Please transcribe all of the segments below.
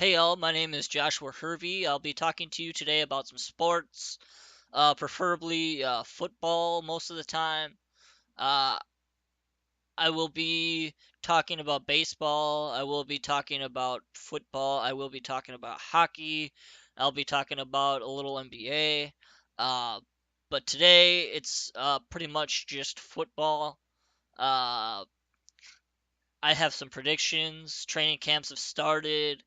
Hey all, my name is Joshua Hervey. I'll be talking to you today about some sports, preferably football most of the time. Uh, I will be talking about baseball. I will be talking about football. I will be talking about hockey. I'll be talking about a little NBA. Uh, but today it's pretty much just football. Uh, I have some predictions. Training camps have started.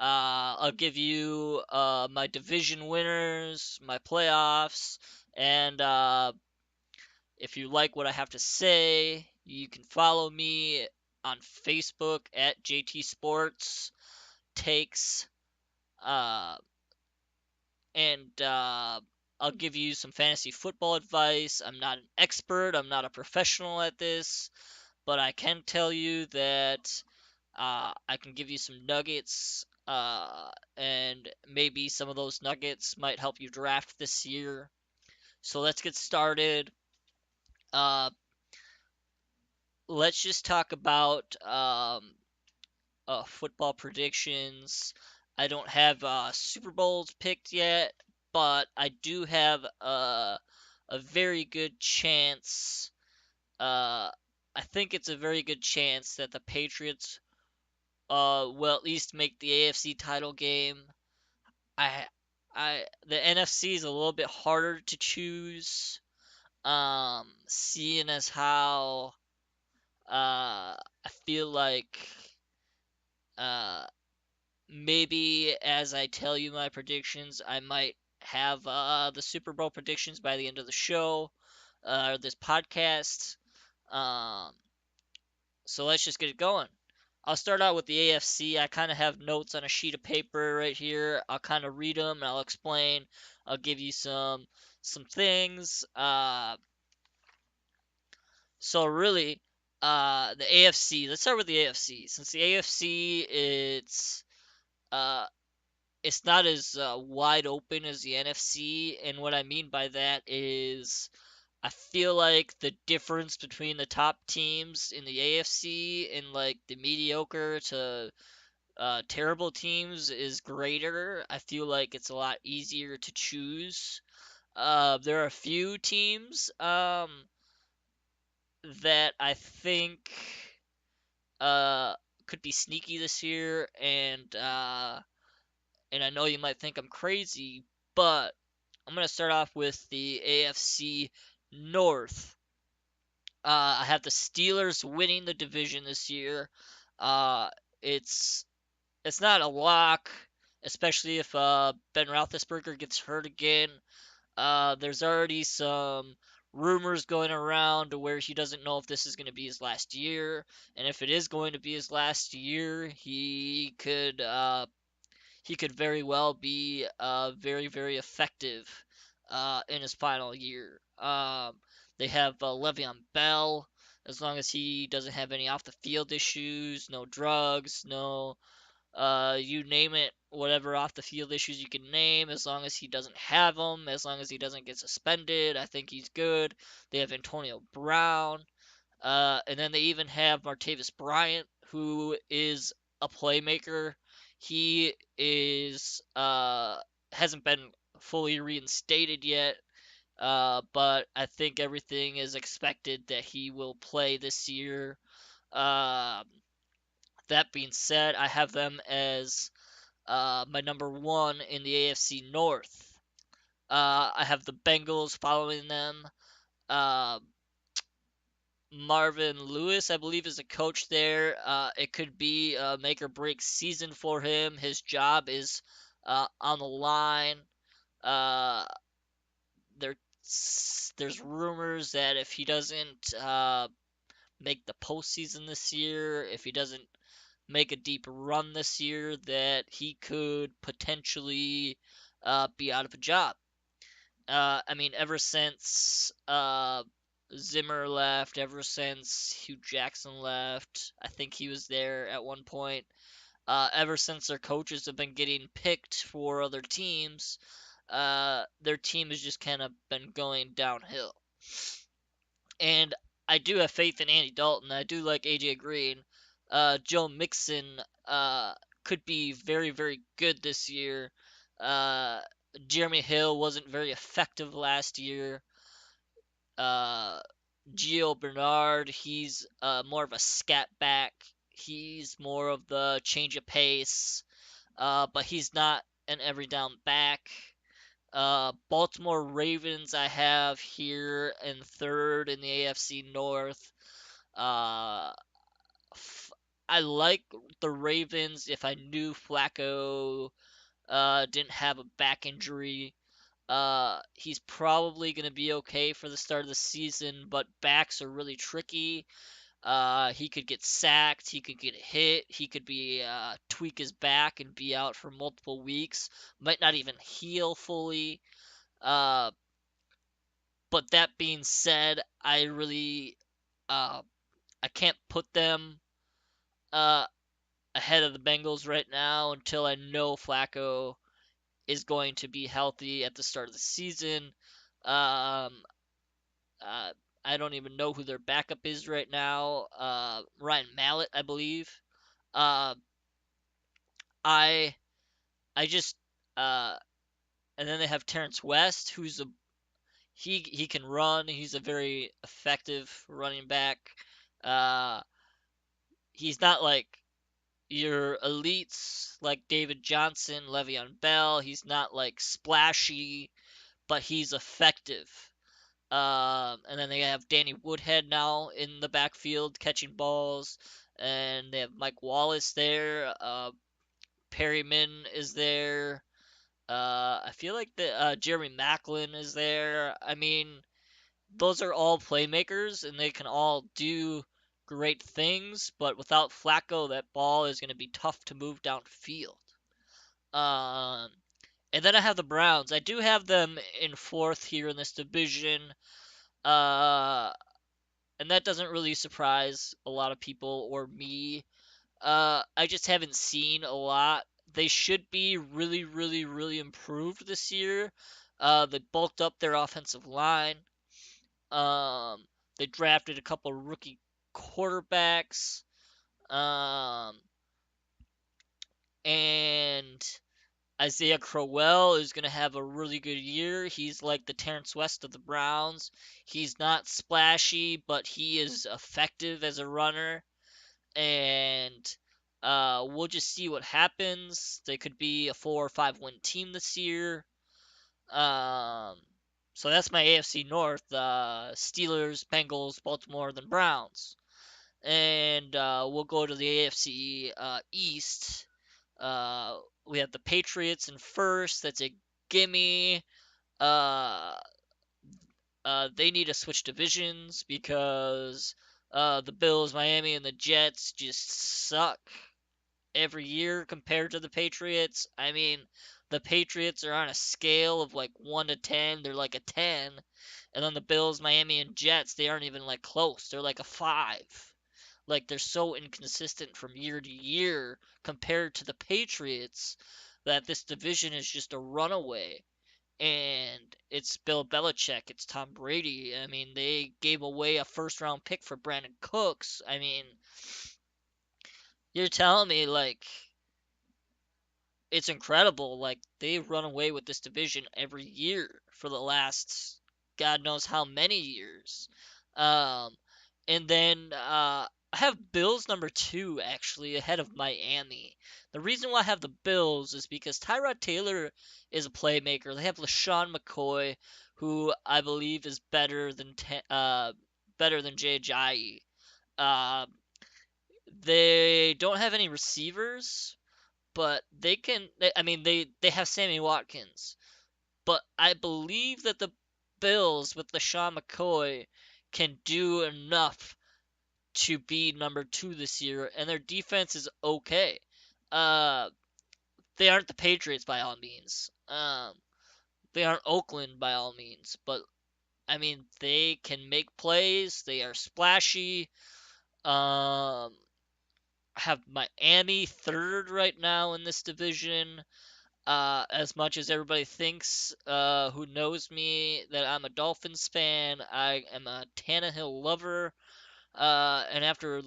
I'll give you my division winners, my playoffs, and if you like what I have to say, you can follow me on Facebook at JT Sports Takes, uh, and I'll give you some fantasy football advice. I'm not an expert, I'm not a professional at this, but I can tell you that I can give you some nuggets, and maybe some of those nuggets might help you draft this year. So let's get started. Uh, let's just talk about football predictions. I don't have Super Bowls picked yet, but I do have a very good chance. Uh, I think it's a very good chance that the Patriots will at least make the AFC title game. I the NFC is a little bit harder to choose. Seeing as how I feel like uh maybe as I tell you my predictions, I might have the Super Bowl predictions by the end of the show or this podcast. Um, so let's just get it going. I'll start out with the AFC. I kind of have notes on a sheet of paper right here. I'll kind of read them and I'll explain. I'll give you some things. So really, the AFC. Let's start with the AFC. Since the AFC, uh, it's not as wide open as the NFC, and what I mean by that is I feel like the difference between the top teams in the AFC and like the mediocre to terrible teams is greater. I feel like it's a lot easier to choose. There are a few teams that I think uh, could be sneaky this year, and I know you might think I'm crazy, but I'm gonna start off with the AFC North. I have the Steelers winning the division this year. Uh, it's it's not a lock, especially if Ben Roethlisberger gets hurt again. There's already some rumors going around to where he doesn't know if this is going to be his last year, and if it is going to be his last year, he could very well be very very effective in his final year. They have Le'Veon Bell. As long as he doesn't have any off the field issues, no drugs, no you name it, whatever off the field issues you can name, as long as he doesn't have them, as long as he doesn't get suspended, I think he's good. They have Antonio Brown, and then they even have Martavis Bryant, who is a playmaker. He is hasn't been fully reinstated yet, but I think everything is expected that he will play this year. Um, that being said, I have them as my number one in the AFC North. I have the Bengals following them. Uh, Marvin Lewis, I believe, is a coach there. It could be a make or break season for him. His job is on the line. Uh, there, there's rumors that if he doesn't make the postseason this year, if he doesn't make a deep run this year, that he could potentially be out of a job. I mean, ever since Zimmer left, ever since Hugh Jackson left, I think he was there at one point. Ever since their coaches have been getting picked for other teams, their team has just kind of been going downhill. And I do have faith in Andy Dalton. I do like AJ Green. Joe Mixon could be very, very good this year. Uh, Jeremy Hill wasn't very effective last year. Uh, Gio Bernard, he's more of a scat back. He's more of the change of pace, but he's not an every down back. Baltimore Ravens, I have here in third in the AFC North. Uh, f- I like the Ravens if I knew Flacco didn't have a back injury. He's probably going to be okay for the start of the season, but backs are really tricky. He could get sacked, he could get hit, he could be tweak his back and be out for multiple weeks. Might not even heal fully. Uh, but that being said, I really uh, I can't put them uh, ahead of the Bengals right now until I know Flacco is going to be healthy at the start of the season. Um, uh, I don't even know who their backup is right now. Ryan Mallett, I believe. Uh, I I just uh, and then they have Terrence West, who's a he can run. He's a very effective running back. Uh, he's not like your elites like David Johnson, Le'Veon Bell. He's not like splashy, but he's effective. And then they have Danny Woodhead now in the backfield catching balls, and they have Mike Wallace there. Perryman is there. I feel like the Jeremy Maclin is there. I mean, those are all playmakers, and they can all do great things. But without Flacco, that ball is going to be tough to move downfield. Um, and then I have the Browns. I do have them in fourth here in this division. Uh, and that doesn't really surprise a lot of people or me. I just haven't seen a lot. They should be really, really, really improved this year. They bulked up their offensive line. Um, they drafted a couple rookie quarterbacks. Um, and Isaiah Crowell is going to have a really good year. He's like the Terrence West of the Browns. He's not splashy, but he is effective as a runner. And we'll just see what happens. They could be a 4 or 5 win team this year. Um, so that's my AFC North: Steelers, Bengals, Baltimore, then Browns. And we'll go to the AFC East. Uh, we have the Patriots in first. That's a gimme. Uh, they need to switch divisions because the Bills, Miami, and the Jets just suck every year compared to the Patriots. I mean, the Patriots are on a scale of like 1 to 10. They're like a 10. And then the Bills, Miami, and Jets, they aren't even like close. They're like a 5. Like they're so inconsistent from year to year compared to the Patriots that this division is just a runaway. And it's Bill Belichick, it's Tom Brady. I mean, they gave away a first round pick for Brandon Cooks. I mean, you're telling me like it's incredible. Like they run away with this division every year for the last God knows how many years. Um, and then I have Bills number two actually ahead of Miami. The reason why I have the Bills is because Tyrod Taylor is a playmaker. They have LaShawn McCoy, who I believe is better than Jay Ajayi. Uh, they don't have any receivers, but they can. I mean, they have Sammy Watkins, but I believe that the Bills with LaShawn McCoy can do enough to be number two this year, and their defense is okay. Uh, they aren't the Patriots by all means. They aren't Oakland by all means, but I mean they can make plays. They are splashy. I have Miami third right now in this division. As much as everybody thinks, who knows me, that I'm a Dolphins fan, I am a Tannehill lover. And after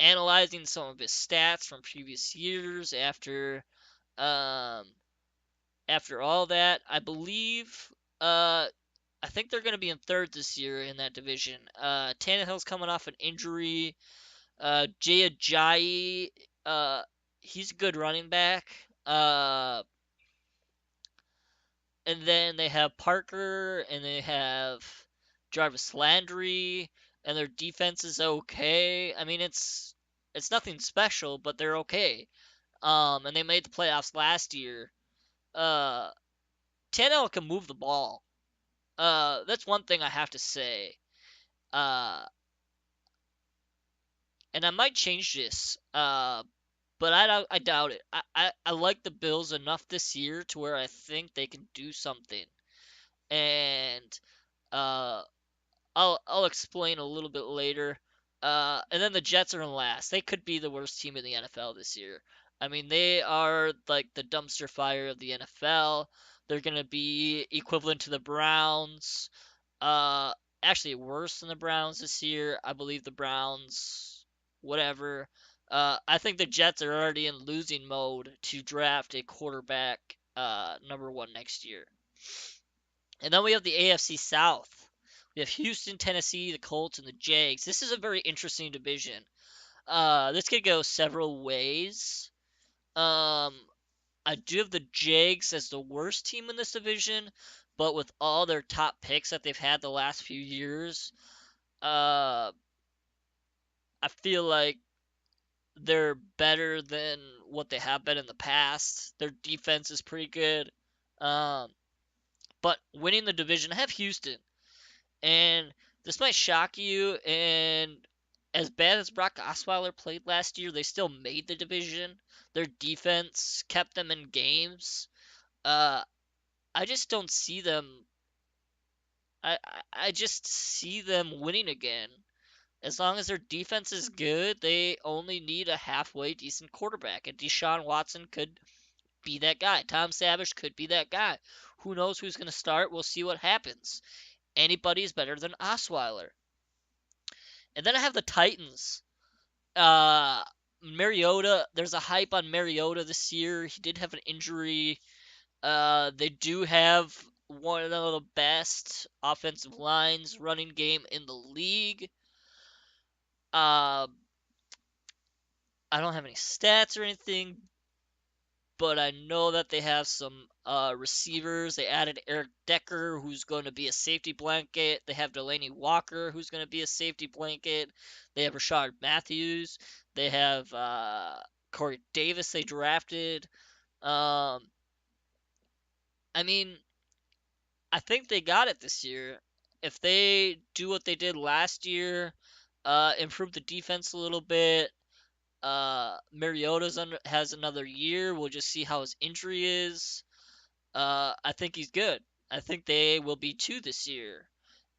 analyzing some of his stats from previous years um, after all that, I believe I think they're going to be in third this year in that division. Tannehill's coming off an injury. Jay Ajayi, uh, he's a good running back. And then they have Parker, and they have Jarvis Landry, and their defense is okay. I mean, it's nothing special, but they're okay. And they made the playoffs last year. Uh, Tannehill can move the ball. That's one thing I have to say. Uh, and I might change this. But I doubt it. I like the Bills enough this year to where I think they can do something. And uh, I'll explain a little bit later. And then the Jets are in last. They could be the worst team in the NFL this year. I mean, they are like the dumpster fire of the NFL. They're gonna be equivalent to the Browns. Uh, Actually worse than the Browns this year. I believe the Browns, whatever. I think the Jets are already in losing mode to draft a quarterback, number one next year. And then we have the AFC South. We have Houston, Tennessee, the Colts, and the Jags. This is a very interesting division. This could go several ways. Um, I do have the Jags as the worst team in this division, but with all their top picks that they've had the last few years, uh, I feel like they're better than what they have been in the past. Their defense is pretty good. Um, but winning the division, I have Houston. And this might shock you. And as bad as Brock Osweiler played last year, they still made the division. Their defense kept them in games. Uh, I just don't see them. I just see them winning again. As long as their defense is good, they only need a halfway decent quarterback. And Deshaun Watson could be that guy. Tom Savage could be that guy. Who knows who's going to start? We'll see what happens. Anybody is better than Osweiler. And then I have the Titans. Uh, Mariota, there's a hype on Mariota this year. He did have an injury. They do have one of the best offensive lines running game in the league. Uh, I don't have any stats or anything, but I know that they have some receivers. They added Eric Decker, who's going to be a safety blanket. They have Delaney Walker, who's going to be a safety blanket. They have Rashard Matthews. They have Corey Davis. They drafted. Um, I mean, I think they got it this year. If they do what they did last year, improve the defense a little bit. Mariota's has another year. We'll just see how his injury is. I think he's good. I think they will be two this year.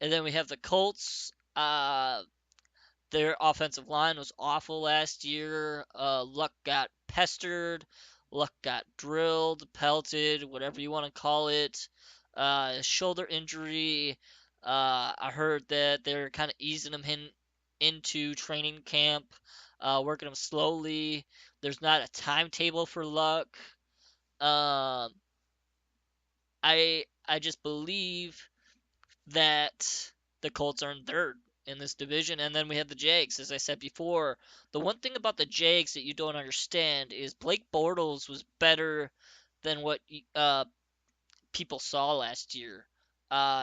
And then we have the Colts. Their offensive line was awful last year. Luck got pestered. Luck got drilled, pelted, whatever you want to call it. Shoulder injury. I heard that they're kind of easing him into training camp, working him slowly. There's not a timetable for Luck. Um, I just believe that the Colts are in third in this division, and then we have the Jags. As I said before, the one thing about the Jags that you don't understand is Blake Bortles was better than what people saw last year.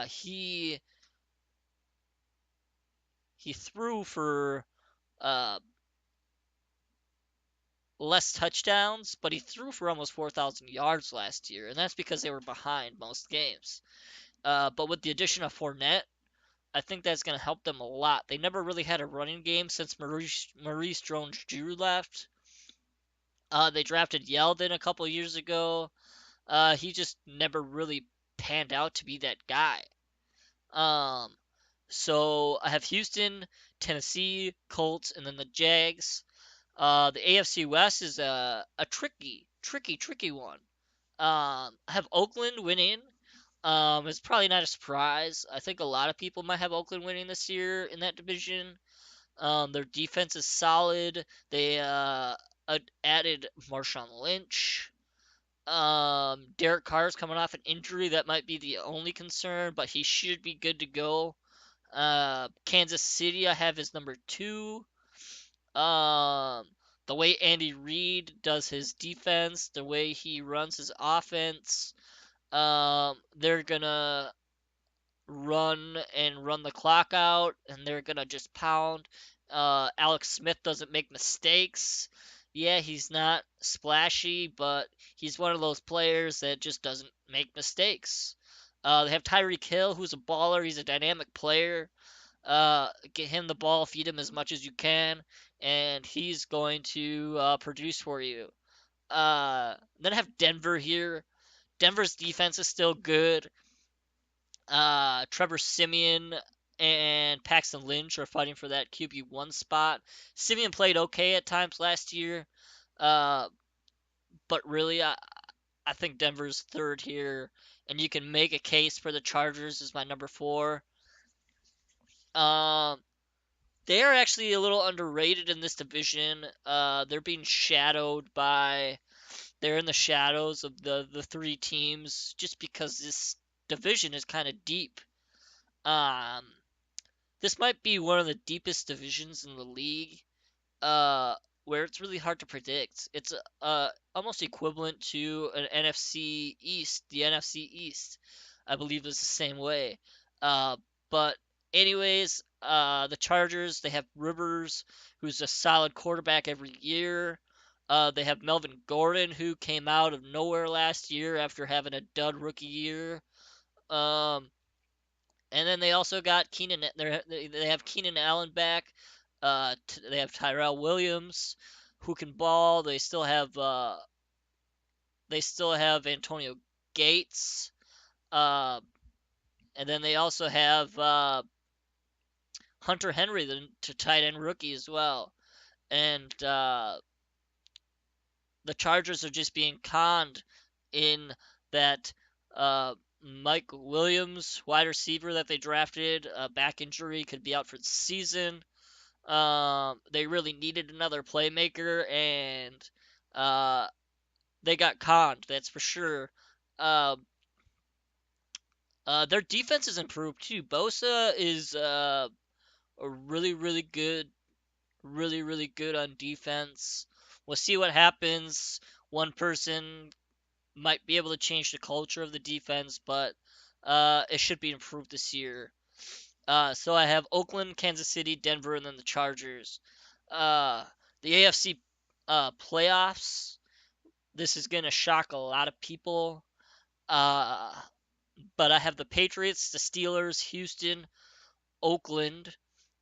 He threw for uh, less touchdowns, but he threw for almost 4,000 yards last year, and that's because they were behind most games. But with the addition of Fournette, I think that's going to help them a lot. They never really had a running game since Maurice Jones-Drew left. They drafted Yeldon a couple years ago. He just never really panned out to be that guy. Um, so I have Houston, Tennessee, Colts, and then the Jags. The AFC West is a tricky one. I have Oakland winning. It's probably not a surprise. I think a lot of people might have Oakland winning this year in that division. Their defense is solid. They added Marshawn Lynch. Derek Carr's coming off an injury. That might be the only concern, but he should be good to go. Kansas City, I have his number 2. Um, the way Andy Reid does his defense, the way he runs his offense, they're gonna run the clock out, and they're gonna just pound. Alex Smith doesn't make mistakes. Yeah, he's not splashy, but he's one of those players that just doesn't make mistakes. They have Tyreek Hill, who's a baller. He's a dynamic player. Get him the ball, feed him as much as you can, and he's going to produce for you. Then I have Denver here. Denver's defense is still good. Trevor Siemian and Paxton Lynch are fighting for that QB1 spot. Siemian played okay at times last year, uh, but really, I think Denver's third here, and you can make a case for the Chargers as my number 4. Um, they are actually a little underrated in this division. They're being shadowed by. They're in the shadows of the 3 teams just because this division is kind of deep. Um, This might be one of the deepest divisions in the league, uh, where it's really hard to predict. It's almost equivalent to an NFC East. The NFC East, I believe, is the same way. Uh, but anyways, the Chargers, they have Rivers, who's a solid quarterback every year. They have Melvin Gordon, who came out of nowhere last year after having a dud rookie year. Um, and then they also got Keenan. They have Keenan Allen back. They have Tyrell Williams, who can ball. They still have Antonio Gates. Uh, and then they also have Hunter Henry, the tight end rookie as well. And the Chargers are just being conned in that Mike Williams, wide receiver that they drafted, back injury, could be out for the season. They really needed another playmaker, and uh, they got conned. That's for sure. Um, their defense has improved too. Bosa is a really good on defense. We'll see what happens. One person might be able to change the culture of the defense, but it should be improved this year. So I have Oakland, Kansas City, Denver, and then the Chargers. Uh, the AFC playoffs. This is gonna shock a lot of people. Uh, but I have the Patriots, the Steelers, Houston, Oakland,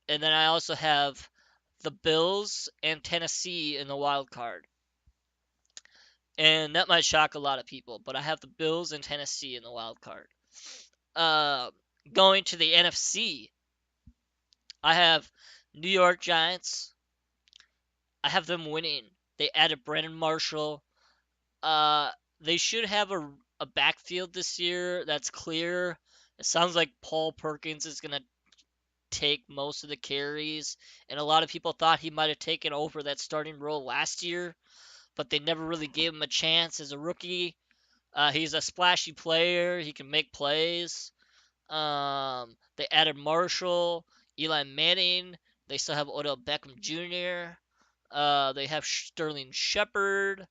and then I also have the Bills and Tennessee in the wild card. And that might shock a lot of people, but I have the Bills and Tennessee in the wild card. Uh, Going to the NFC, I have New York Giants. I have them winning. They added Brandon Marshall. Uh, they should have a backfield this year that's clear. It sounds like Paul Perkins is gonna take most of the carries, and a lot of people thought he might have taken over that starting role last year, but they never really gave him a chance as a rookie. He's a splashy player. He can make plays. They added Marshall, Eli Manning. They still have Odell Beckham Jr. They have Sterling Shepard.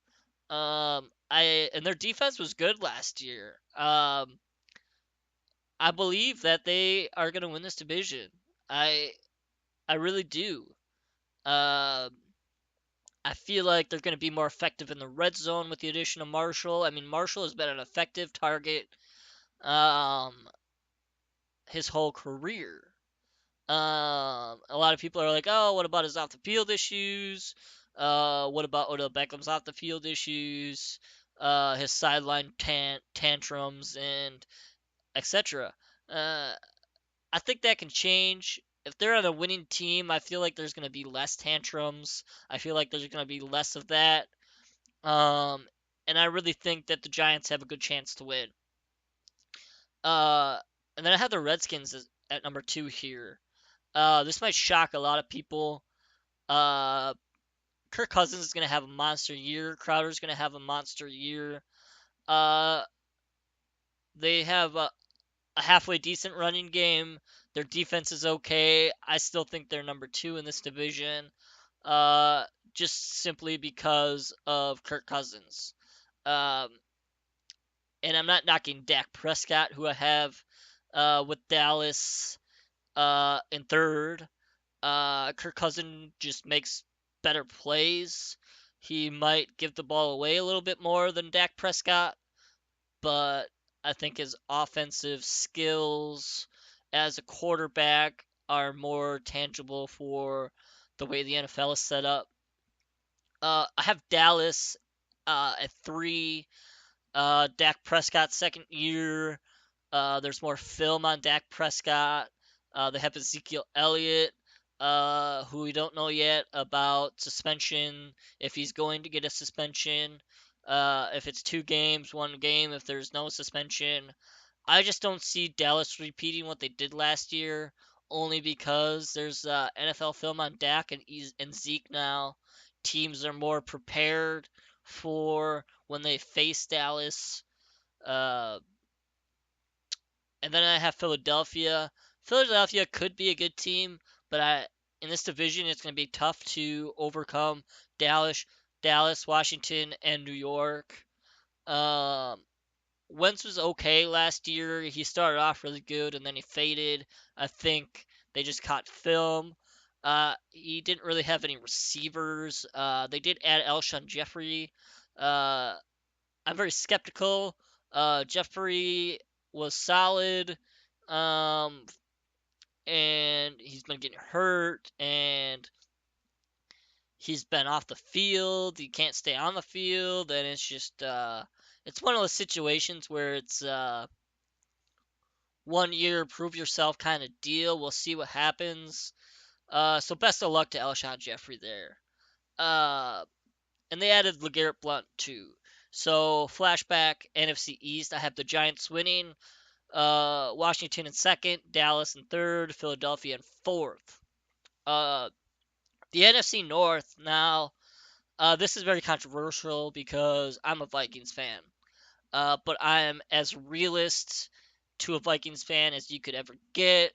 And their defense was good last year. I believe that they are gonna win this division. I I really do. Um, I feel like they're gonna be more effective in the red zone with the addition of Marshall. I mean, Marshall has been an effective target um his whole career. A lot of people are like, oh, what about his off the field issues? What about Odell Beckham's off the field issues? His sideline tantrums and etc. Uh, I think that can change. If they're on a winning team, I feel like there's going to be less tantrums. I feel like there's going to be less of that. Um, and I really think that the Giants have a good chance to win. Uh, and then I have the Redskins at number 2 here. This might shock a lot of people. Uh, Kirk Cousins is going to have a monster year. Crowder's going to have a monster year. Uh, they have a halfway decent running game. Their defense is okay. I still think they're number two in this division. Uh, just simply because of Kirk Cousins. Um, and I'm not knocking Dak Prescott, who I have with Dallas in third. Kirk Cousins just makes better plays. He might give the ball away a little bit more than Dak Prescott, but I think his offensive skills as a quarterback are more tangible for the way the NFL is set up. I have Dallas at three. Dak Prescott second year. There's more film on Dak Prescott. They have Ezekiel Elliott, who we don't know yet about suspension, if he's going to get a suspension, if it's 2 games, 1 game, if there's no suspension. I just don't see Dallas repeating what they did last year, only because there's NFL film on Dak and Zeke now. Teams are more prepared for when they face Dallas. Uh, and then I have Philadelphia. Philadelphia could be a good team, but in this division it's going to be tough to overcome Dallas, Washington, and New York. Um, Wentz was okay last year. He started off really good and then he faded. I think they just caught film. He didn't really have any receivers. They did add Alshon Jeffrey. Uh, I'm very skeptical. Jeffrey was solid, um, and he's been getting hurt, and he's been off the field. He can't stay on the field, and it's just it's one of those situations where it's 1 year prove yourself kind of deal. We'll see what happens. So best of luck to Alshon Jeffrey there. Uh, and they added LeGarrette Blunt too. So flashback NFC East, I have the Giants winning. Washington in second, Dallas in third, Philadelphia in fourth. Uh, the NFC North now. This is very controversial because I'm a Vikings fan. But I am as realist to a Vikings fan as you could ever get.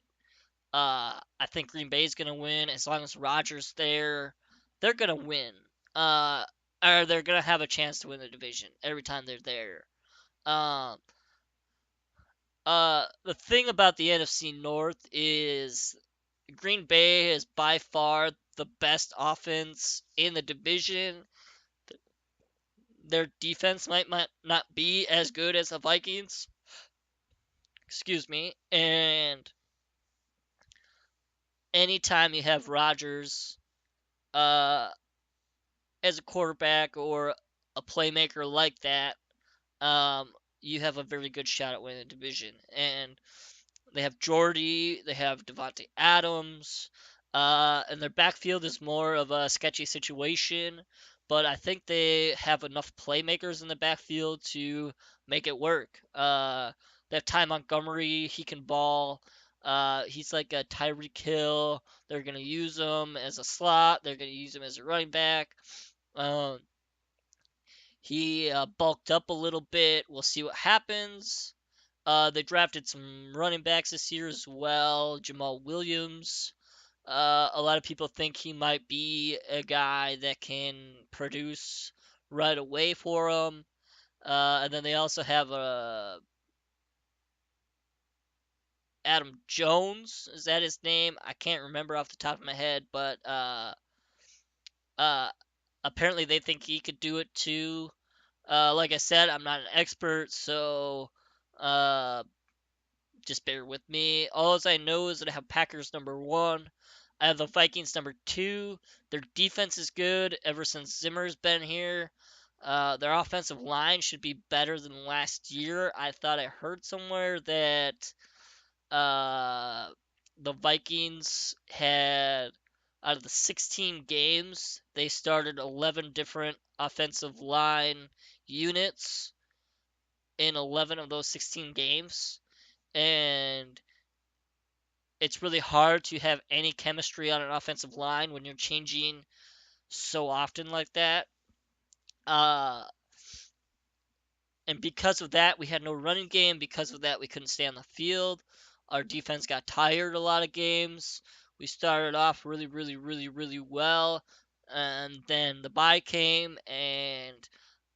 I think Green Bay is gonna win as long as Rodgers there. They're gonna win. Uh, or they're gonna have a chance to win the division every time they're there. Um, the thing about the NFC North is Green Bay is by far the best offense in the division. Their defense might not be as good as the Vikings. Excuse me. And anytime you have Rodgers uh, as a quarterback or a playmaker like that, um, you have a very good shot at winning the division. And they have Jordy, they have Devontae Adams, and their backfield is more of a sketchy situation. But I think they have enough playmakers in the backfield to make it work. They have Ty Montgomery, he can ball. He's like a Tyreek Hill. They're gonna use him as a slot. They're gonna use him as a running back. Um, he bulked up a little bit. We'll see what happens. They drafted some running backs this year as well. Jamal Williams. A lot of people think he might be a guy that can produce right away for them. And then they also have Adam Jones. Is that his name? I can't remember off the top of my head, but uh, apparently they think he could do it too. Like I said, I'm not an expert, so uh, just bear with me. All I know is that I have Packers number one. I have the Vikings number two. Their defense is good ever since Zimmer's been here. Their offensive line should be better than last year. I thought I heard somewhere that uh, the Vikings had, out of the 16 games, they started 11 different offensive line units in 11 of those 16 games. And it's really hard to have any chemistry on an offensive line when you're changing so often like that. Uh, and because of that, we had no running game. Because of that, we couldn't stay on the field. Our defense got tired a lot of games. We started off really, really, really, really well, and then the bye came, and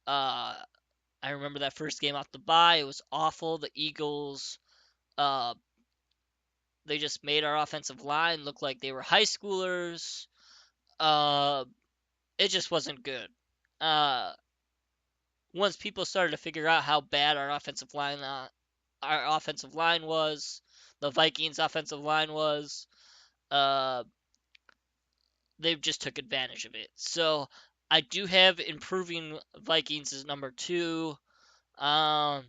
uh, I remember that first game off the bye. It was awful. The Eagles, uh, they just made our offensive line look like they were high schoolers. Uh, it just wasn't good. Uh, Once people started to figure out how bad our offensive line was, the Vikings' offensive line was, uh, they just took advantage of it. So I do have improving Vikings as number two. Um,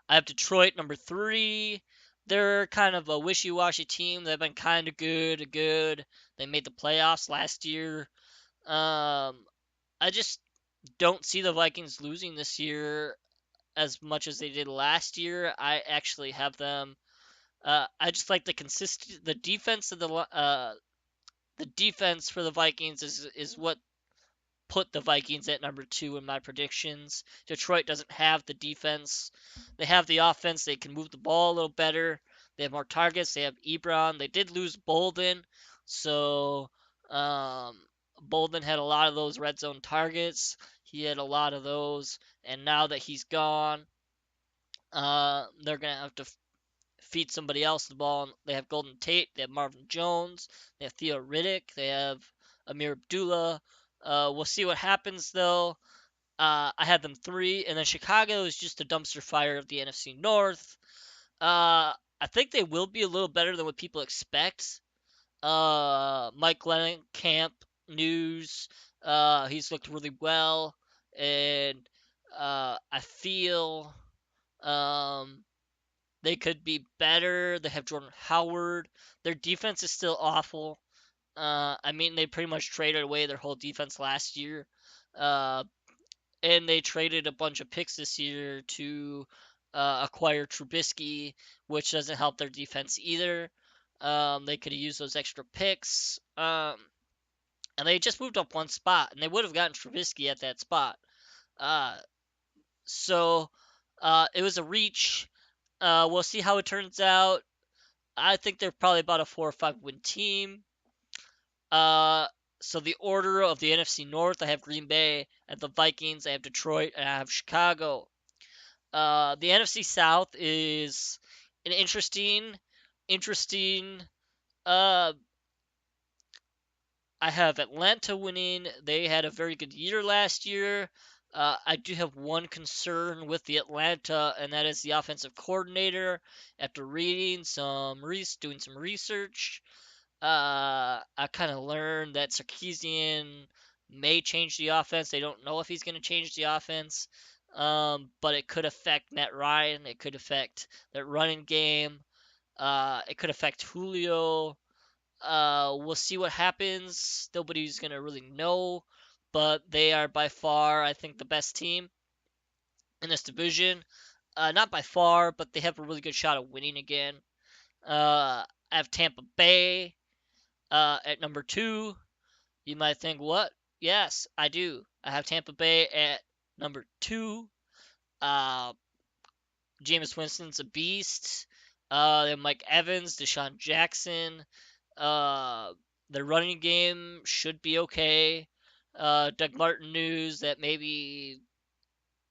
I have Detroit number three. They're kind of a wishy-washy team. They've been kind of good. They made the playoffs last year. I just don't see the Vikings losing this year as much as they did last year. I actually have them. I just like the defense of the defense for the Vikings is what put the Vikings at number two in my predictions. Detroit doesn't have the defense. They have the offense. They can move the ball a little better. They have more targets. They have Ebron. They did lose Bolden, so um, Bolden had a lot of those red zone targets. He had a lot of those, and now that he's gone, they're gonna have to feed somebody else the ball. They have Golden Tate, they have Marvin Jones, they have Theo Riddick, they have Amir Abdullah. We'll see what happens though. I had them three, and then Chicago is just a dumpster fire of the NFC North. I think they will be a little better than what people expect. Mike Camp news. He's looked really well, and I feel um, they could be better. They have Jordan Howard. Their defense is still awful. I mean, they pretty much traded away their whole defense last year. Uh, and they traded a bunch of picks this year to acquire Trubisky, which doesn't help their defense either. They could have used those extra picks. And they just moved up one spot, and they would have gotten Trubisky at that spot. Uh, so it was a reach. We'll see how it turns out. I think they're probably about a 4 or 5 win team. Uh, so the order of the NFC North, I have Green Bay, I have the Vikings, I have Detroit, and I have Chicago. The NFC South is an interesting. Uh, I have Atlanta winning. They had a very good year last year. I do have one concern with the Atlanta, and that is the offensive coordinator. After doing some research, I kind of learned that Sarkisian may change the offense. They don't know if he's going to change the offense, but it could affect Matt Ryan. It could affect their running game. It could affect Julio. We'll see what happens. Nobody's going to really know, but they are by far, I think, the best team in this division. Not by far, but they have a really good shot of winning again. I have Tampa Bay at number two. You might think, what? Yes, I do. I have Tampa Bay at number two. Uh, Jameis Winston's a beast. Mike Evans, Deshaun Jackson. Uh, their running game should be okay. Doug Martin news that maybe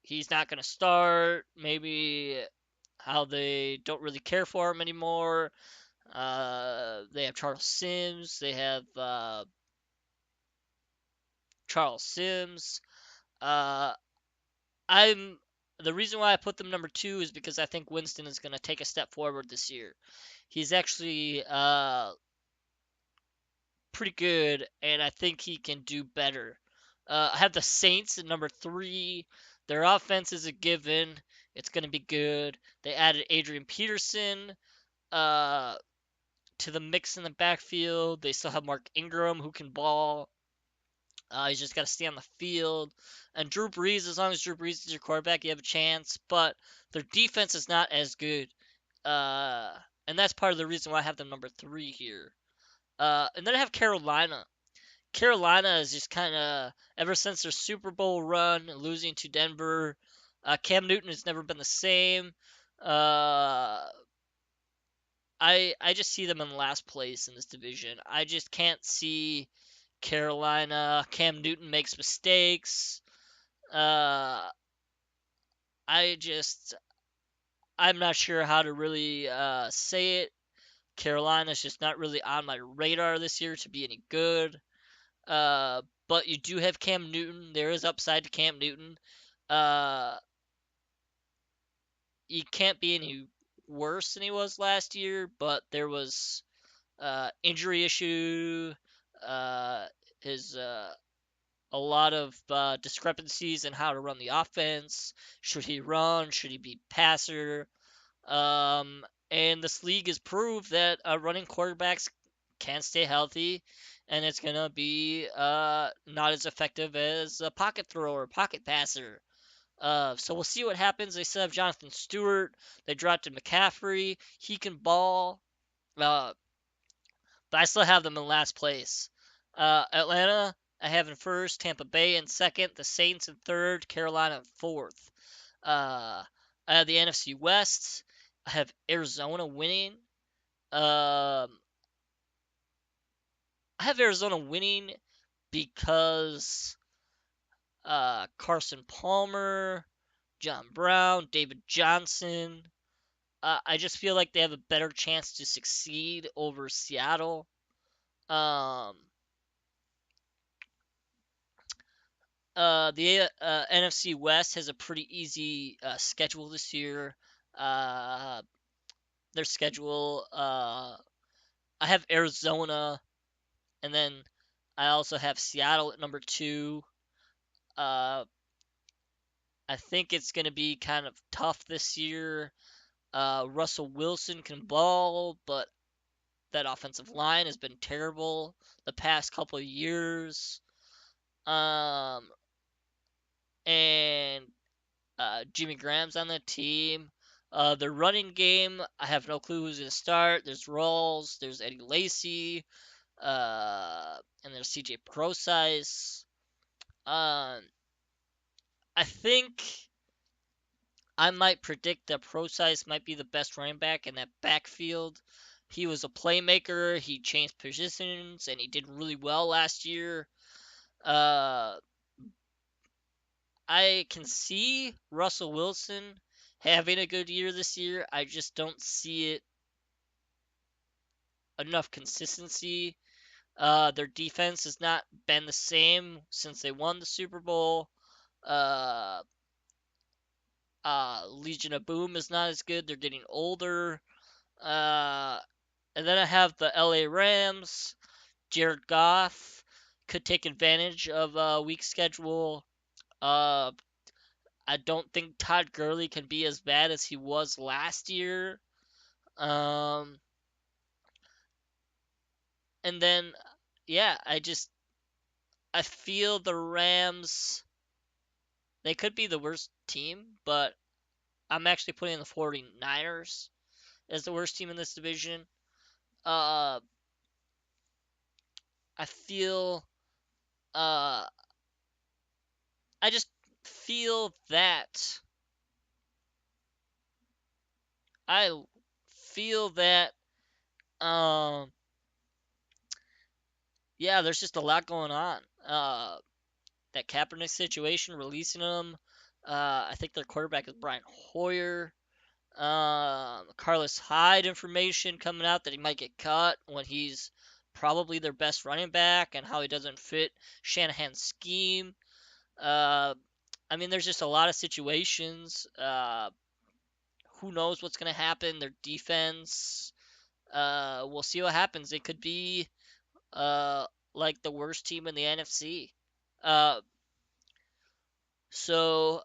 he's not going to start. Maybe how they don't really care for him anymore. They have Charles Sims. They have Charles Sims. Uh, I'm the reason why I put them number two is because I think Winston is going to take a step forward this year. He's actually pretty good, and I think he can do better. I have the Saints at number three. Their offense is a given. It's going to be good. They added Adrian Peterson uh, to the mix in the backfield. They still have Mark Ingram who can ball. He's just got to stay on the field. And Drew Brees, as long as Drew Brees is your quarterback, you have a chance. But their defense is not as good. Uh, and that's part of the reason why I have them number 3 here. And then I have Carolina. Carolina is just kind of, ever since their Super Bowl run, losing to Denver, Cam Newton has never been the same. Uh, I just see them in last place in this division. I just can't see Carolina. Cam Newton makes mistakes. Uh, I just I'm not sure how to really say it. Carolina's just not really on my radar this year to be any good. But you do have Cam Newton. There is upside to Cam Newton. Uh, he can't be any worse than he was last year, but there was injury issue. Uh, his a lot of discrepancies in how to run the offense. Should he run? Should he be passer? And this league has proved that running quarterbacks can stay healthy, and it's gonna be not as effective as a pocket thrower, pocket passer. So we'll see what happens. They still have Jonathan Stewart. They drafted McCaffrey. He can ball. Uh, but I still have them in last place. Atlanta, I have in first. Tampa Bay in second. The Saints in third. Carolina in fourth. I have the NFC West. I have Arizona winning. Um, I have Arizona winning because Carson Palmer, John Brown, David Johnson. I just feel like they have a better chance to succeed over Seattle. Um, the NFC West has a pretty easy schedule this year. Uh, their schedule, I have Arizona, and then I also have Seattle at number 2. Uh, I think it's going to be kind of tough this year. Russell Wilson can ball, but that offensive line has been terrible the past couple of years. Um, and Jimmy Graham's on the team. The running game, I have no clue who's going to start. There's Rawls, there's Eddie Lacy, and there's CJ Procise. Um, I think I might predict that Procise might be the best running back in that backfield. He was a playmaker. He changed positions, and he did really well last year. Uh, I can see Russell Wilson having a good year this year. I just don't see it enough consistency. Their defense has not been the same since they won the Super Bowl. Uh, Legion of Boom is not as good. They're getting older. Uh, and then I have the LA Rams. Jared Goff could take advantage of a weak schedule. Uh, I don't think Todd Gurley can be as bad as he was last year. Um, and then, yeah, I feel the Rams, they could be the worst team, but I'm actually putting the 49ers as the worst team in this division. Uh, I feel, uh, I just feel that, I feel that, um, yeah, there's just a lot going on. That Kaepernick situation, releasing him. I think their quarterback is Brian Hoyer. Carlos Hyde information coming out that he might get cut when he's probably their best running back and how he doesn't fit Shanahan's scheme. Uh, I mean, there's just a lot of situations. Who knows what's going to happen? Their defense. We'll see what happens. They could be uh, like the worst team in the NFC. Uh,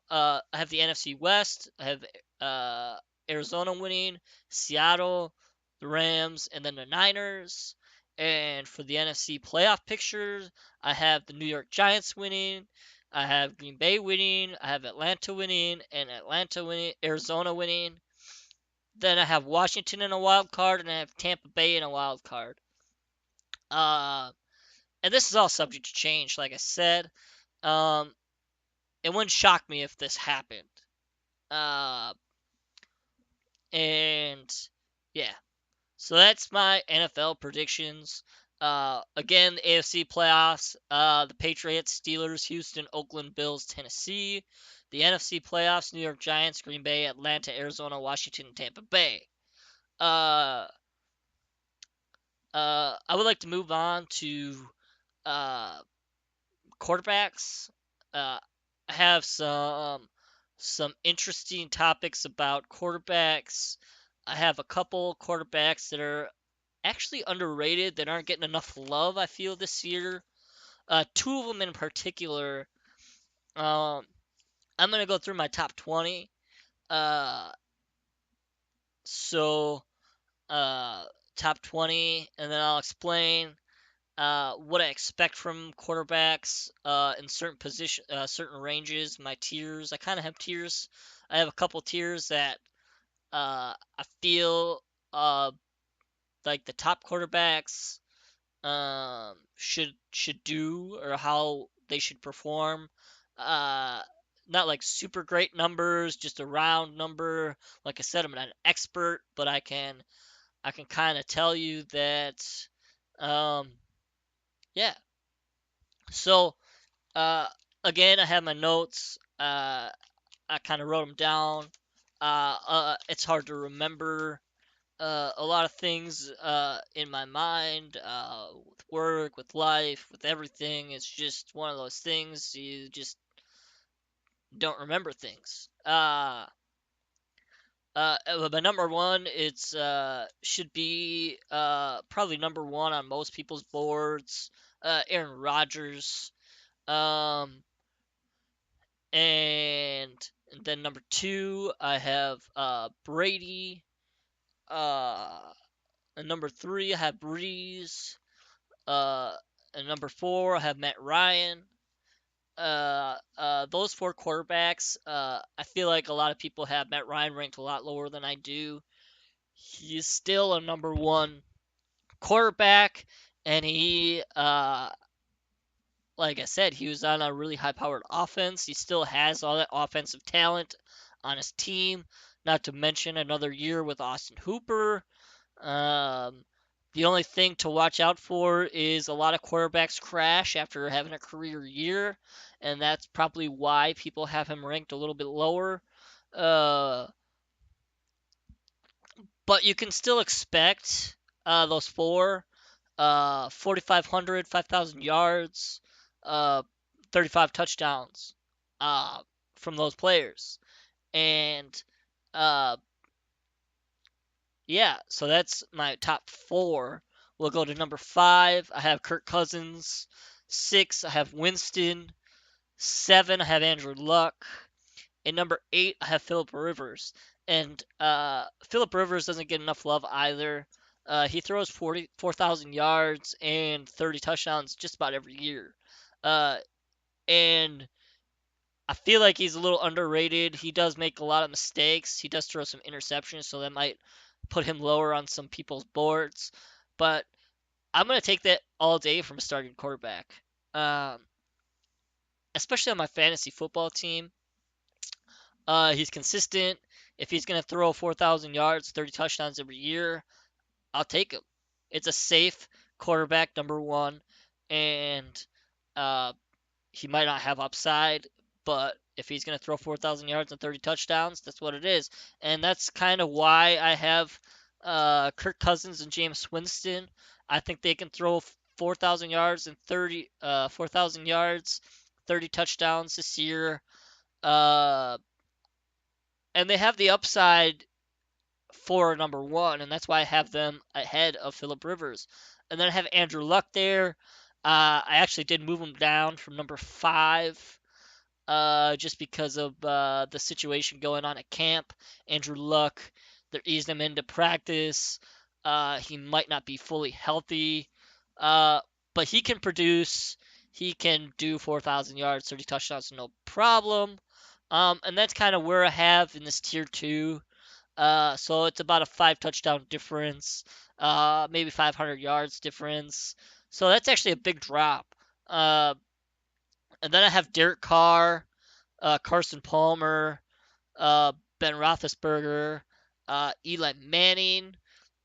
I have the NFC West. I have uh, Arizona winning, Seattle, the Rams, and then the Niners. And for the NFC playoff pictures, I have the New York Giants winning. I have Green Bay winning. I have Atlanta winning, and Arizona winning. Then I have Washington in a wild card, and I have Tampa Bay in a wild card. Uh, and this is all subject to change, like I said. Um, it wouldn't shock me if this happened. Uh, and yeah, so that's my NFL predictions. Again, the AFC playoffs, the Patriots, Steelers, Houston, Oakland, Bills, Tennessee. The NFC playoffs, New York Giants, Green Bay, Atlanta, Arizona, Washington, Tampa Bay. Uh, I would like to move on to uh, quarterbacks. I have some interesting topics about quarterbacks. I have a couple quarterbacks that are actually underrated that aren't getting enough love, I feel, this year. Two of them in particular. Um, I'm gonna go through my top 20. Uh, so uh, top 20, and then I'll explain what I expect from quarterbacks in certain ranges. My tiers. I kind of have tiers. I have a couple tiers that I feel uh, like the top quarterbacks should do or how they should perform. Uh, Not like super great numbers, just a round number. Like I said, I'm not an expert, but I can kind of tell you that. Um, yeah. So uh, again, I have my notes. I kind of wrote them down. It's hard to remember a lot of things in my mind, with work, with life, with everything. It's just one of those things you just don't remember things. But number one, it's should be probably number one on most people's boards. Aaron Rodgers. Um, and then number two, I have Brady. Uh, and number three, I have Breeze. Uh, and number four, I have Matt Ryan. Those four quarterbacks, I feel like a lot of people have Matt Ryan ranked a lot lower than I do. He's still a number one quarterback, and like I said, he was on a really high-powered offense. He still has all that offensive talent on his team. Not to mention another year with Austin Hooper. Um, the only thing to watch out for is a lot of quarterbacks crash after having a career year, and that's probably why people have him ranked a little bit lower. Uh, but you can still expect those four 4,500, 5,000 yards, uh, 35 touchdowns uh, from those players. And uh, yeah, so that's my top four. We'll go to number five. I have Kirk Cousins. Six, I have Winston. Seven, I have Andrew Luck. And number eight, I have Philip Rivers. And Philip Rivers doesn't get enough love either. He throws 4,000 yards and 30 touchdowns just about every year. Uh, and I feel like he's a little underrated. He does make a lot of mistakes. He does throw some interceptions, so that might put him lower on some people's boards. But I'm going to take that all day from a starting quarterback, um, especially on my fantasy football team. He's consistent. If he's going to throw 4,000 yards, 30 touchdowns every year, I'll take him. It's a safe quarterback, number one, and uh, he might not have upside, but if he's going to throw 4,000 yards and 30 touchdowns, that's what it is. And that's kind of why I have Kirk Cousins and Jameis Winston. I think they can throw 4,000 yards and 4,000 yards, 30 touchdowns this year. Uh, and they have the upside for number one, and that's why I have them ahead of Philip Rivers. And then I have Andrew Luck there. I actually did move him down from number five, just because of the situation going on at camp. Andrew Luck, they're easing him into practice. He might not be fully healthy, uh, but he can produce. He can do 4,000 yards, 30 touchdowns, no problem. And that's kind of where I have in this tier two. So it's about a 5 touchdown difference, maybe 500 yards difference. So that's actually a big drop. Uh, and then I have Derek Carr, Carson Palmer, uh, Ben Roethlisberger, Eli Manning,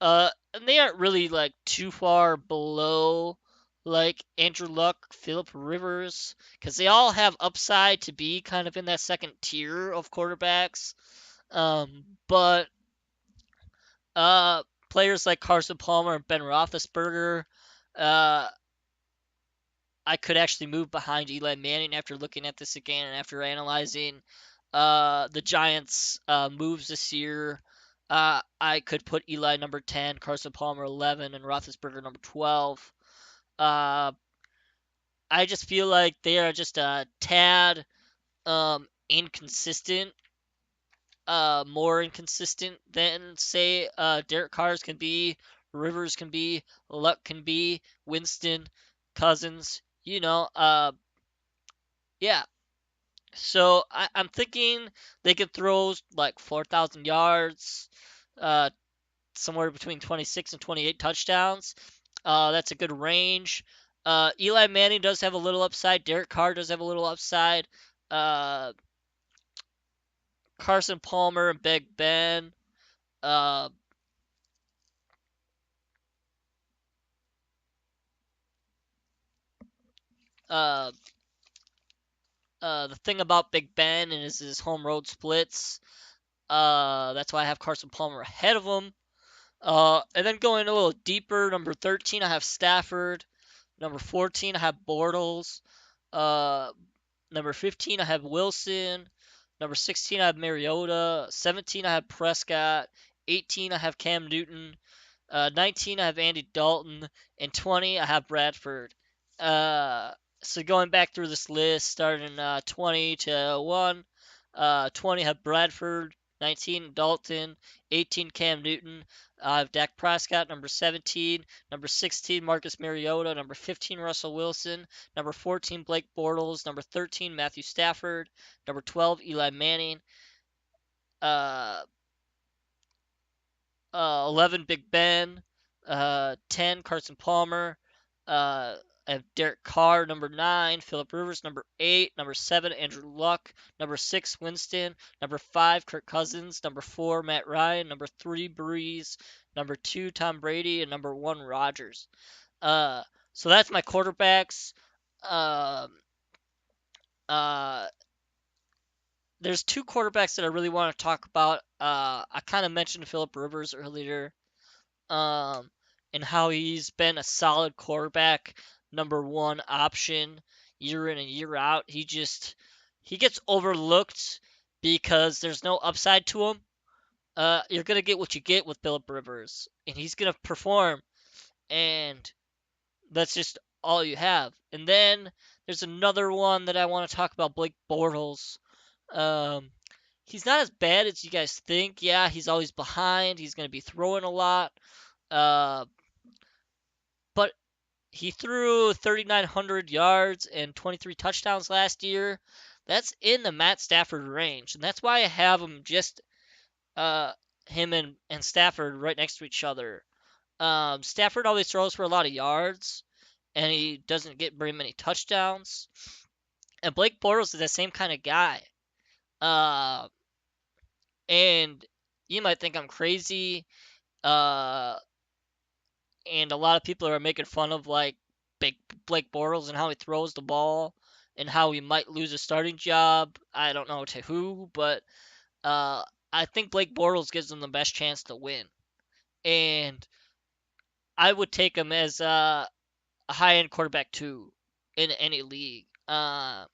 and they aren't really like too far below like Andrew Luck, Philip Rivers, because they all have upside to be kind of in that second tier of quarterbacks. But players like Carson Palmer and Ben Roethlisberger, uh, I could actually move behind Eli Manning after looking at this again and after analyzing the Giants' moves this year. I could put Eli number 10, Carson Palmer 11, and Roethlisberger number 12. Uh, I just feel like they are just a tad inconsistent, more inconsistent than, say, Derek Carr's can be, Rivers can be, Luck can be, Winston, Cousins. Yeah, so I'm thinking they could throw like 4,000 yards, uh, somewhere between 26 and 28 touchdowns. That's a good range. Eli Manning does have a little upside. Derek Carr does have a little upside. Uh, Carson Palmer and Big Ben. Uh, uh, the thing about Big Ben is his home road splits. That's why I have Carson Palmer ahead of him. And then going a little deeper, number 13, I have Stafford. Number 14, I have Bortles. Uh, Number 15, I have Wilson. Number 16, I have Mariota. 17, I have Prescott. 18, I have Cam Newton. 19, I have Andy Dalton. And 20, I have Bradford. Uh, so going back through this list, starting 20 to 1, 20 I have Bradford. 19, Dalton. 18, Cam Newton. I have Dak Prescott, number 17. Number 16, Marcus Mariota. Number 15, Russell Wilson. Number 14, Blake Bortles. Number 13, Matthew Stafford. Number 12, Eli Manning. Uh, 11, Big Ben. 10, Carson Palmer. Uh, I have Derek Carr, number 9. Philip Rivers, number 8. Number 7, Andrew Luck. Number 6, Winston. Number 5, Kirk Cousins. Number 4, Matt Ryan. Number 3, Breeze. Number 2, Tom Brady. And number 1, Rodgers. Uh, so that's my quarterbacks. Um, uh, there's two quarterbacks that I really want to talk about. I kind of mentioned Philip Rivers earlier, um, and how he's been a solid quarterback, number one option year in and year out. He gets overlooked because there's no upside to him. You're gonna get what you get with Philip Rivers, and he's gonna perform, and that's just all you have. And then there's another one that I want to talk about, Blake Bortles. Um, he's not as bad as you guys think. Yeah, he's always behind. He's going to be throwing a lot. Uh, but he threw 3,900 yards and 23 touchdowns last year. That's in the Matt Stafford range, and that's why I have him just uh, him and Stafford right next to each other. Stafford always throws for a lot of yards, and he doesn't get very many touchdowns. And Blake Bortles is the same kind of guy. Uh, and you might think I'm crazy. Uh, and a lot of people are making fun of like big Blake Bortles and how he throws the ball and how he might lose a starting job. I don't know to who, but uh, I think Blake Bortles gives them the best chance to win. And I would take him as a high end quarterback too in any league. Uh,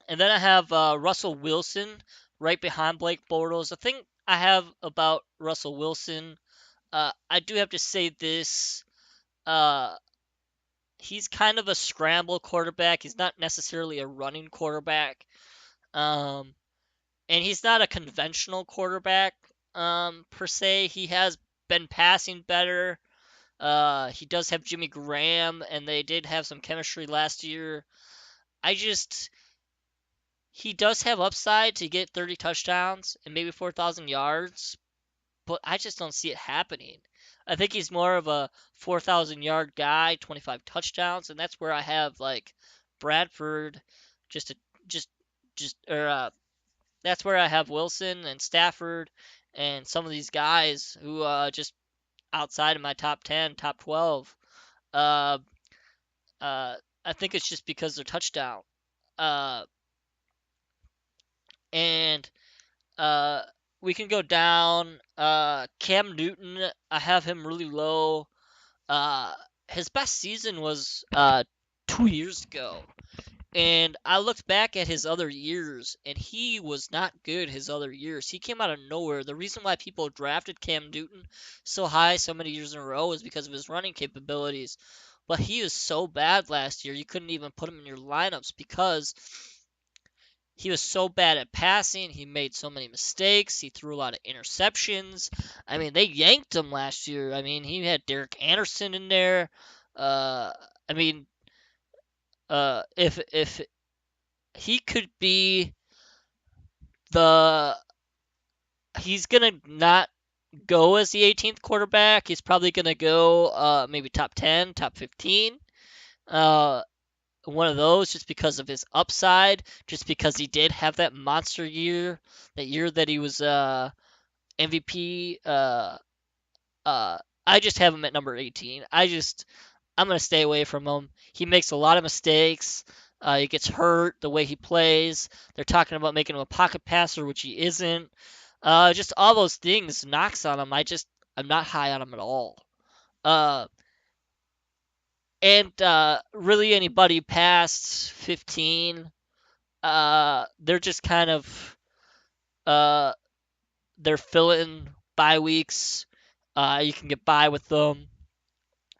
and then I have Russell Wilson right behind Blake Bortles. The thing I have about Russell Wilson, I do have to say this. Uh, he's kind of a scramble quarterback. He's not necessarily a running quarterback. Um, and he's not a conventional quarterback per se. He has been passing better. He does have Jimmy Graham, and they did have some chemistry last year. I just he does have upside to get 30 touchdowns and maybe 4,000 yards, but I just don't see it happening. I think he's more of a 4,000 yard guy, 25 touchdowns, and that's where I have like Bradford, just a, just just or that's where I have Wilson and Stafford and some of these guys who just outside of my top 10, top 12. Uh, uh, I think it's just because they're touchdown. Uh, and uh, we can go down. Cam Newton, I have him really low. Uh, his best season was 2 years ago. And I looked back at his other years, and he was not good his other years. He came out of nowhere. The reason why people drafted Cam Newton so high so many years in a row is because of his running capabilities. But he was so bad last year, you couldn't even put him in your lineups because he was so bad at passing. He made so many mistakes. He threw a lot of interceptions. I mean, they yanked him last year. I mean, he had Derek Anderson in there. Uh, I mean, if he could be the he's gonna not go as the 18th quarterback. He's probably gonna go maybe top 10, top 15. Uh, One of those just because of his upside, just because he did have that monster year, that year that he was MVP. Uh, I just have him at number 18. I'm gonna stay away from him. He makes a lot of mistakes. He gets hurt the way he plays. They're talking about making him a pocket passer, which he isn't. Just all those things knocks on him. I'm not high on him at all. Uh, and really anybody past 15, they're just kind of uh, they're filling bye weeks. You can get by with them.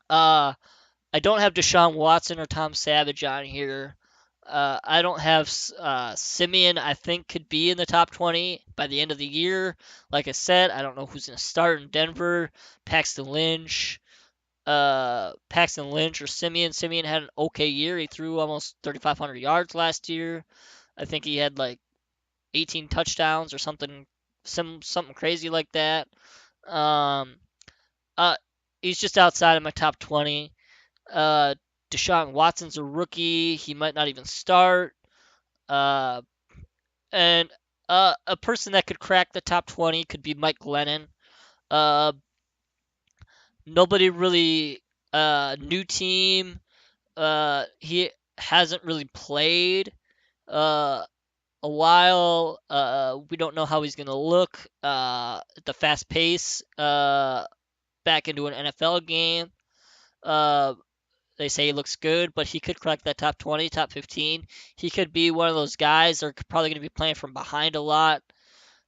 Uh, I don't have Deshaun Watson or Tom Savage on here. I don't have Simeon. I think could be in the top 20 by the end of the year. Like I said, I don't know who's going to start in Denver. Paxton Lynch, Paxton Lynch or Simeon. Simeon had an okay year. He threw almost 3,500 yards last year. I think he had like 18 touchdowns or something crazy like that. Um, uh, he's just outside of my top 20. Uh, Deshaun Watson's a rookie. He might not even start. Uh, and a person that could crack the top 20 could be Mike Glennon. Uh, Nobody really, new team. He hasn't really played uh, a while. We don't know how he's going to look at the fast pace back into an NFL game. Uh, They say he looks good, but he could crack that top 20, top 15. He could be one of those guys. They're probably going to be playing from behind a lot.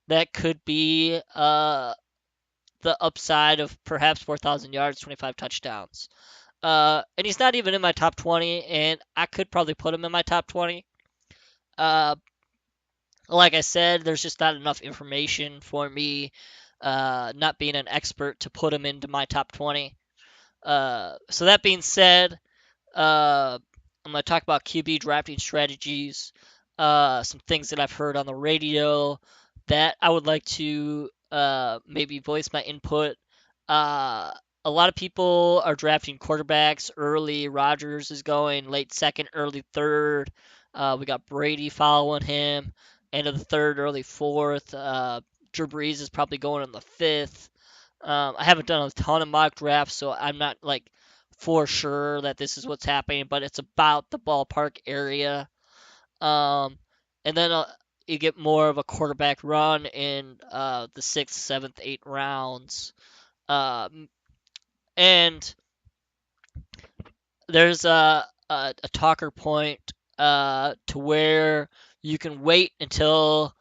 That could be the upside of perhaps 4,000 yards, 25 touchdowns. And he's not even in my top 20, and I could probably put him in my top 20. Uh, like I said, there's just not enough information for me, not being an expert, to put him into my top 20. So that being said, I'm going to talk about QB drafting strategies, some things that I've heard on the radio that I would like to maybe voice my input. Uh, a lot of people are drafting quarterbacks early. Rodgers is going late second, early third. We got Brady following him, end of the third, early fourth. Drew Brees is probably going in the fifth. I haven't done a ton of mock drafts, so I'm not like for sure that this is what's happening, but it's about the ballpark area. Um, and then you get more of a quarterback run in the sixth, seventh, eighth rounds. And there's a talker point to where you can wait until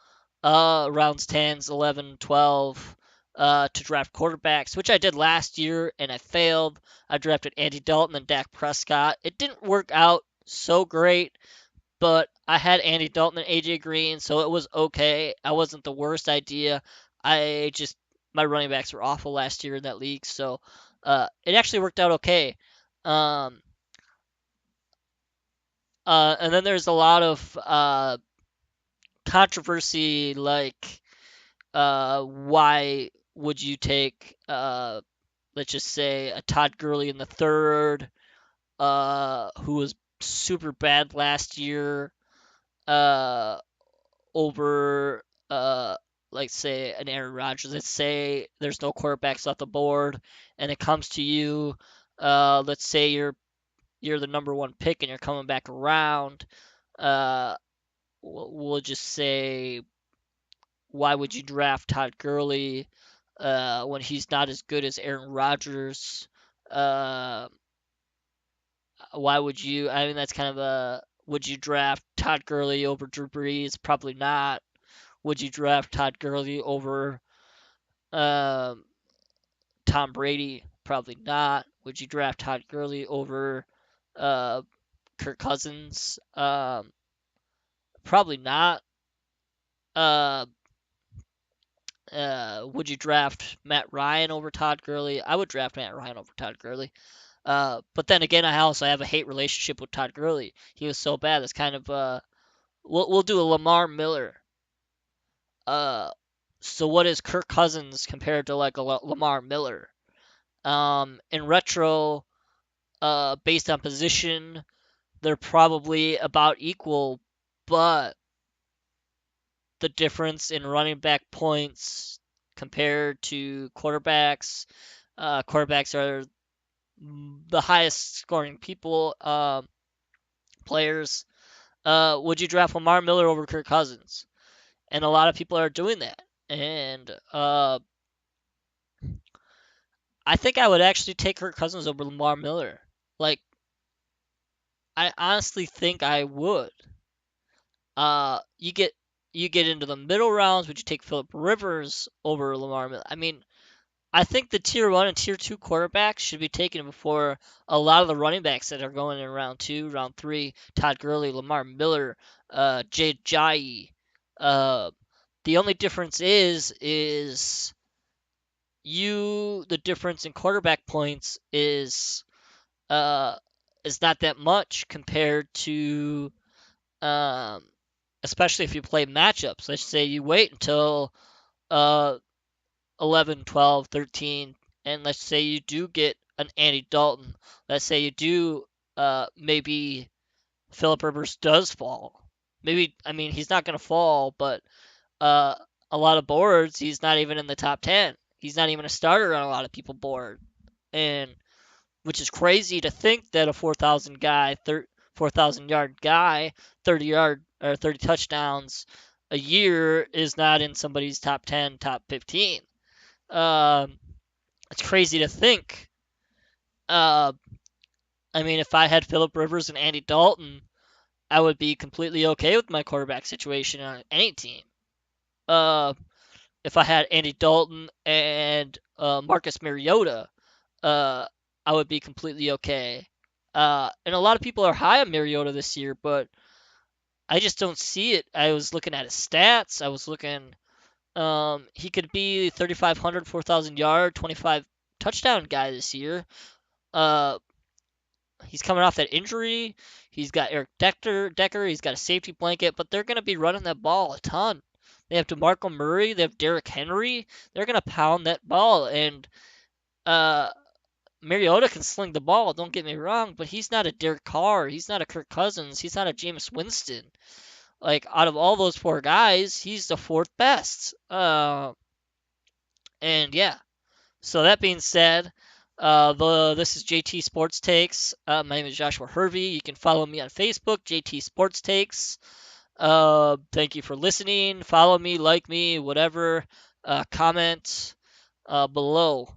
rounds 10s, 11, 12 to draft quarterbacks, which I did last year and I failed. I drafted Andy Dalton and Dak Prescott. It didn't work out so great, but I had Andy Dalton and AJ Green, so it was okay. I wasn't the worst idea. I just my running backs were awful last year in that league, so it actually worked out okay. Um, and then there's a lot of controversy like why would you take let's just say a Todd Gurley in the third, who was super bad last year, uh, over like say an Aaron Rodgers. Let's say there's no quarterbacks off the board, and it comes to you. Let's say you're the number one pick and you're coming back around. Uh, we'll just say, why would you draft Todd Gurley when he's not as good as Aaron Rodgers? Uh, why would you? I mean, that's kind of a. Would you draft Todd Gurley over Drew Brees? Probably not. Would you draft Todd Gurley over um, Tom Brady? Probably not. Would you draft Todd Gurley over uh, Kirk Cousins? Probably not. Uh, would you draft Matt Ryan over Todd Gurley? I would draft Matt Ryan over Todd Gurley. But then again, I also have a hate relationship with Todd Gurley. He was so bad. It's kind of we'll do a Lamar Miller. Uh, so what is Kirk Cousins compared to like a Lamar Miller? In retro, based on position, they're probably about equal, but the difference in running back points compared to quarterbacks, quarterbacks are the highest scoring players. Would you draft Lamar Miller over Kirk Cousins? And a lot of people are doing that. And I think I would actually take Kirk Cousins over Lamar Miller. Like, I honestly think I would. You get into the middle rounds. Would you take Philip Rivers over Lamar Miller? I mean, I think the tier one and tier two quarterbacks should be taken before a lot of the running backs that are going in round two, round three. Todd Gurley, Lamar Miller, Jay Ajayi. Uh, the only difference is the difference in quarterback points uh is not that much compared to um especially if you play matchups. Let's say you wait until uh 11, 12, 13, and let's say you do get an Andy Dalton. Let's say you do maybe Philip Rivers does fall. Maybe, I mean, he's not going to fall, but uh a lot of boards he's not even in the top 10. He's not even a starter on a lot of people board. And which is crazy to think that a 4,000 yard guy, 30 yard or 30 touchdowns a year is not in somebody's top 10, top 15. Um, it's crazy to think. Uh, I mean, if I had Philip Rivers and Andy Dalton, I would be completely okay with my quarterback situation on any team. Uh, if I had Andy Dalton and Marcus Mariota, uh, I would be completely okay. And a lot of people are high on Mariota this year, but I just don't see it. I was looking at his stats. I was looking. He could be 3,500, 4,000 yard, 25 touchdown guy this year. Uh, he's coming off that injury. He's got Eric Decker. He's got a safety blanket, but they're going to be running that ball a ton. They have DeMarco Murray. They have Derrick Henry. They're going to pound that ball, and uh, Mariota can sling the ball. Don't get me wrong, but he's not a Derek Carr. He's not a Kirk Cousins. He's not a Jameis Winston. Like out of all those four guys, he's the fourth best. And yeah. So that being said, this is JT Sports Takes. My name is Joshua Hervey. You can follow me on Facebook, JT Sports Takes. Thank you for listening. Follow me, like me, whatever. Comment below.